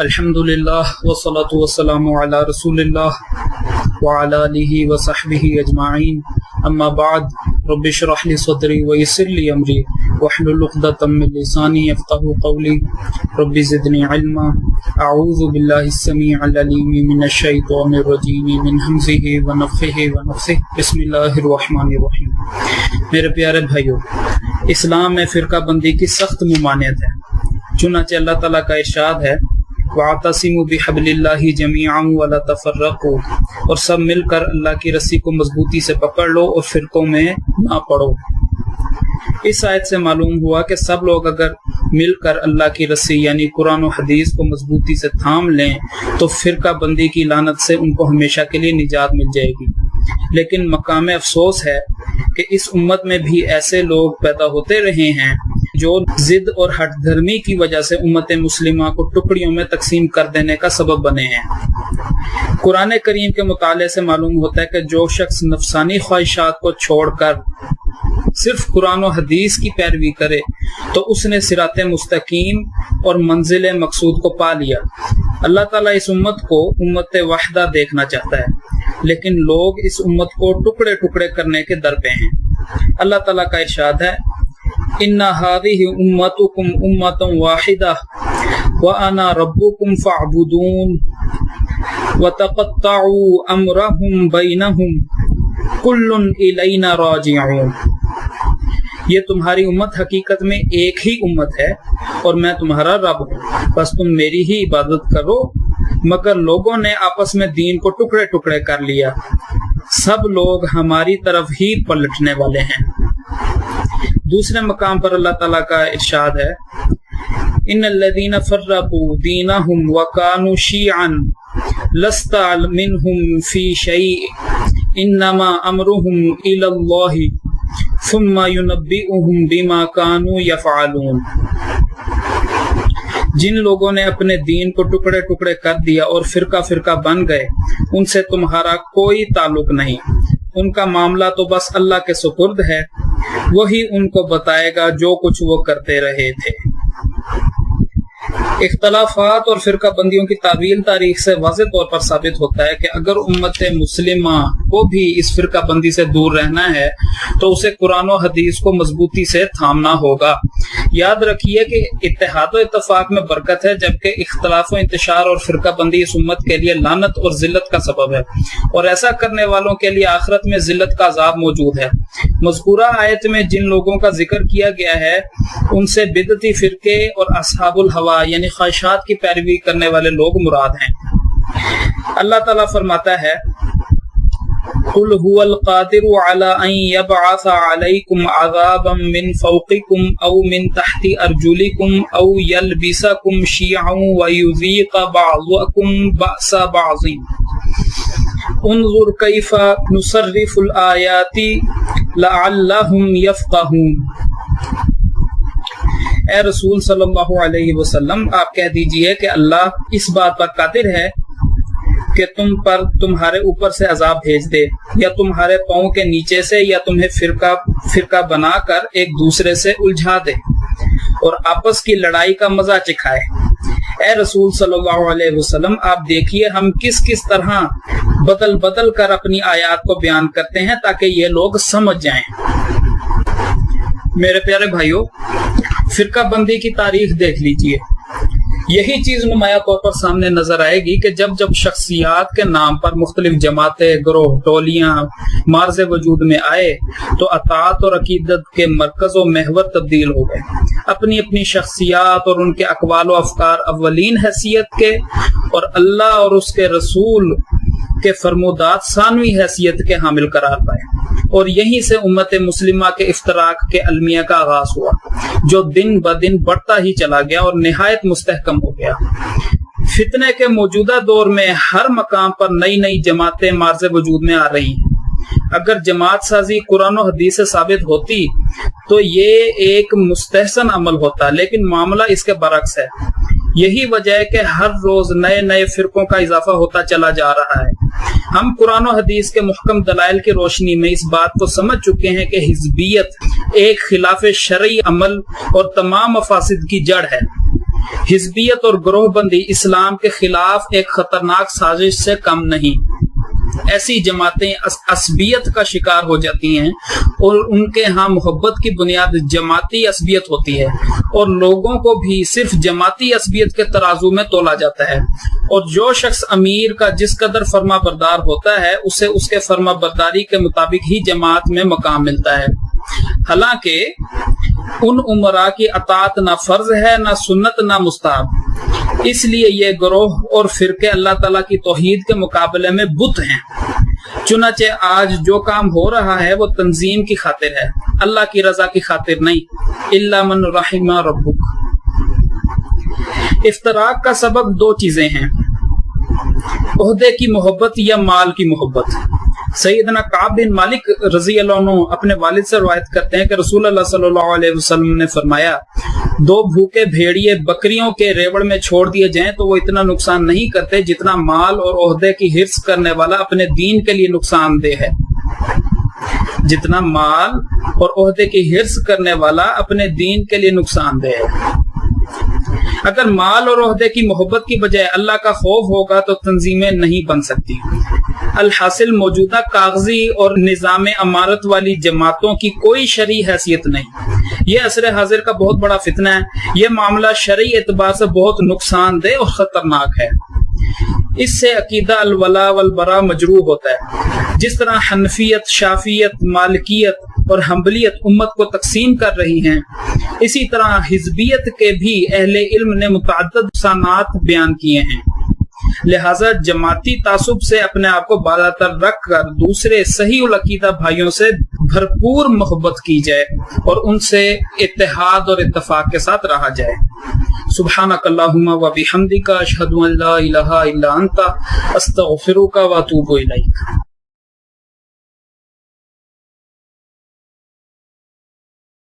الحمدللہ والصلاة والسلام علی رسول اللہ وعلی آلہ وصحبہ اجمعین، اما بعد، رب اشرح لی صدری ویسر لی امری واحلل عقدۃ من لسانی یفقہوا قولی، رب زدنی علما، اعوذ باللہ السمیع العلیم من الشیطان الرجیم من ہمزہ ونفخہ ونفثہ، بسم اللہ الرحمن الرحیم۔ میرے پیارے بھائیو، اسلام میں فرقہ بندی کی سخت ممانعت ہے، چنانچہ اللہ تعالیٰ کا ارشاد ہے وَاعْتَصِمُوا بِحَبْلِ اللَّهِ جَمِيعًا وَلَا تَفَرَّقُوا، اور سب مل کر اللہ کی رسی کو مضبوطی سے پکڑ لو اور فرقوں میں نہ پڑو۔ اس آیت سے معلوم ہوا کہ سب لوگ اگر مل کر اللہ کی رسی یعنی قرآن و حدیث کو مضبوطی سے تھام لیں تو فرقہ بندی کی لعنت سے ان کو ہمیشہ کے لیے نجات مل جائے گی۔ لیکن مقام افسوس ہے کہ اس امت میں بھی ایسے لوگ پیدا ہوتے رہے ہیں جو ضد اور ہٹ دھرمی کی وجہ سے امت مسلمہ کو ٹکڑیوں میں تقسیم کر دینے کا سبب بنے ہیں۔ قرآن کریم کے مطالعے سے معلوم ہوتا ہے کہ جو شخص نفسانی خواہشات کو چھوڑ کر صرف قرآن و حدیث کی پیروی کرے تو اس نے صراط مستقیم اور منزل مقصود کو پا لیا۔ اللہ تعالیٰ اس امت کو امت وحدہ دیکھنا چاہتا ہے، لیکن لوگ اس امت کو ٹکڑے ٹکڑے کرنے کے در پہ ہیں۔ اللہ تعالیٰ کا ارشاد ہے اِنَّ هَذِهِ أُمَّتُكُمْ أُمَّةً وَاحِدَةً وَأَنَا رَبُّكُمْ فَاعْبُدُونِ وَتَقَطَّعُوا أَمْرَهُمْ بَيْنَهُمْ كُلٌّ إِلَيْنَا رَاجِعُونَ۔ یہ تمہاری امت حقیقت میں ایک ہی امت ہے اور میں تمہارا رب ہوں، بس تم میری ہی عبادت کرو۔ مگر لوگوں نے آپس میں دین کو ٹکڑے ٹکڑے کر لیا، سب لوگ ہماری طرف ہی پلٹنے والے ہیں۔ دوسرے مقام پر اللہ تعالیٰ کا ارشاد ہے ان الذین فرقوا دینہم وکانوا شیعا لست منہم فی شیء انما امرہم الی اللہ ثم ینبئہم بما کانوا یفعلون۔ جن لوگوں نے اپنے دین کو ٹکڑے ٹکڑے کر دیا اور فرقہ فرقہ بن گئے، ان سے تمہارا کوئی تعلق نہیں، ان کا معاملہ تو بس اللہ کے سپرد ہے، وہی ان کو بتائے گا جو کچھ وہ کرتے رہے تھے۔ اختلافات اور فرقہ بندیوں کی تعویل تاریخ سے واضح طور پر ثابت ہوتا ہے کہ اگر امت مسلمہ کو بھی اس فرقہ بندی سے دور رہنا ہے تو اسے قرآن و حدیث کو مضبوطی سے تھامنا ہوگا۔ یاد رکھیے کہ اتحاد و اتفاق میں برکت ہے، جبکہ اختلاف و انتشار اور فرقہ بندی اس امت کے لیے لعنت اور ذلت کا سبب ہے، اور ایسا کرنے والوں کے لیے آخرت میں ذلت کا عذاب موجود ہے۔ مذکورہ آیت میں جن لوگوں کا ذکر کیا گیا ہے ان سے بدعتی فرقے اور اصحاب الہوا یعنی خواہشات کی پیروی کرنے والے لوگ مراد ہیں۔ اللہ تعالیٰ فرماتا ہے قُلْ هُوَ الْقَادِرُ عَلَىٰ أَن يَبْعَثَ عَلَيْكُمْ عَذَابًا مِّن فَوْقِكُمْ أَوْ مِن تَحْتِ أَرْجُلِكُمْ أَوْ يَلْبِسَكُمْ شِيَعًا وَيُذِيقَ بَعْضَكُمْ بَأْسَ بَعْضٍ انظر كيف نصرف الآيات لعلهم يفقهون۔ اے رسول صلی اللہ علیہ وسلم، آپ کہہ دیجئے کہ اللہ اس بات پر قادر ہے کہ تم پر تمہارے اوپر سے عذاب بھیج دے، یا تمہارے پاؤں کے نیچے سے، یا تمہیں فرقہ فرقہ بنا کر ایک دوسرے سے الجھا دے اور آپس کی لڑائی کا مزہ چکھائے۔ اے رسول صلی اللہ علیہ وسلم، آپ دیکھیے ہم کس کس طرح بدل بدل کر اپنی آیات کو بیان کرتے ہیں تاکہ یہ لوگ سمجھ جائیں۔ میرے پیارے بھائیو، فرقہ بندی کی تاریخ دیکھ لیجئے، یہی چیز نمایاں طور پر سامنے نظر آئے گی کہ جب جب شخصیات کے نام پر مختلف جماعتیں، گروہ، ٹولیاں مارز وجود میں آئے تو اطاعت اور عقیدت کے مرکز و محور تبدیل ہو گئے۔ اپنی اپنی شخصیات اور ان کے اقوال و افکار اولین حیثیت کے اور اللہ اور اس کے رسول کے فرمودات ثانوی حیثیت کے حامل قرار پائے، اور یہیں سے امت مسلمہ کے افتراق کے المیہ کا آغاز ہوا، جو دن بدن بڑھتا ہی چلا گیا اور نہایت مستحکم ہو گیا۔ فتنے کے موجودہ دور میں ہر مقام پر نئی نئی جماعتیں مارز وجود میں آ رہی ہیں۔ اگر جماعت سازی قرآن و حدیث سے ثابت ہوتی تو یہ ایک مستحسن عمل ہوتا، لیکن معاملہ اس کے برعکس ہے۔ یہی وجہ ہے کہ ہر روز نئے نئے فرقوں کا اضافہ ہوتا چلا جا رہا ہے۔ ہم قرآن و حدیث کے محکم دلائل کی روشنی میں اس بات کو سمجھ چکے ہیں کہ حزبیت ایک خلاف شرعی عمل اور تمام مفاسد کی جڑ ہے۔ حزبیت اور گروہ بندی اسلام کے خلاف ایک خطرناک سازش سے کم نہیں۔ ایسی جماعتیں عصبیت کا شکار ہو جاتی ہیں اور ان کے ہاں محبت کی بنیاد جماعتی عصبیت ہوتی ہے، اور لوگوں کو بھی صرف جماعتی عصبیت کے ترازو میں تولا جاتا ہے، اور جو شخص امیر کا جس قدر فرما بردار ہوتا ہے اسے اس کے فرما برداری کے مطابق ہی جماعت میں مقام ملتا ہے۔ حالانکہ ان امراء کی اطاعت نہ فرض ہے، نہ سنت، نہ مستحب، اس لیے یہ گروہ اور فرقے اللہ تعالیٰ کی توحید کے مقابلے میں بت ہیں۔ چنانچہ آج جو کام ہو رہا ہے وہ تنظیم کی خاطر ہے، اللہ کی رضا کی خاطر نہیں۔ الا من رحم ربک۔ افتراق کا سبب دو چیزیں ہیں، عہدے کی محبت یا مال کی محبت۔ سیدنا کعب بن مالک رضی اللہ عنہ اپنے والد سے روایت کرتے ہیں کہ رسول اللہ صلی اللہ علیہ وسلم نے فرمایا، دو بھوکے بھیڑیے بکریوں کے ریوڑ میں چھوڑ دیے جائیں تو وہ اتنا نقصان نہیں کرتے جتنا مال اور عہدے کی حرص کرنے والا اپنے دین کے لیے نقصان دہ ہے۔ جتنا مال اور عہدے کی حرص کرنے والا اپنے دین کے لیے نقصان دہ ہے۔ اگر مال اور عہدے کی محبت کی بجائے اللہ کا خوف ہوگا تو تنظیمیں نہیں بن سکتی۔ الحاصل موجودہ کاغذی اور نظام امارت والی جماعتوں کی کوئی شرعی حیثیت نہیں۔ یہ عصر حاضر کا بہت بڑا فتنہ ہے۔ یہ معاملہ شرعی اعتبار سے بہت نقصان دہ اور خطرناک ہے۔ اس سے عقیدہ الولا والبرا مجروح ہوتا ہے۔ جس طرح حنفیت، شافعیت، مالکیت اور حنبلیت امت کو تقسیم کر رہی ہیں، اسی طرح حزبیت کے بھی اہل علم نے متعدد نقصانات بیان کیے ہیں۔ لہذا جماعتی تعصب سے اپنے آپ کو بالا تر رکھ کر دوسرے صحیح العقیدہ بھائیوں سے بھرپور محبت کی جائے اور ان سے اتحاد اور اتفاق کے ساتھ رہا جائے۔ سبحانک اللہم و بحمدک، اشہد ان لا الہ الا انت، استغفرک و اتوب الیک۔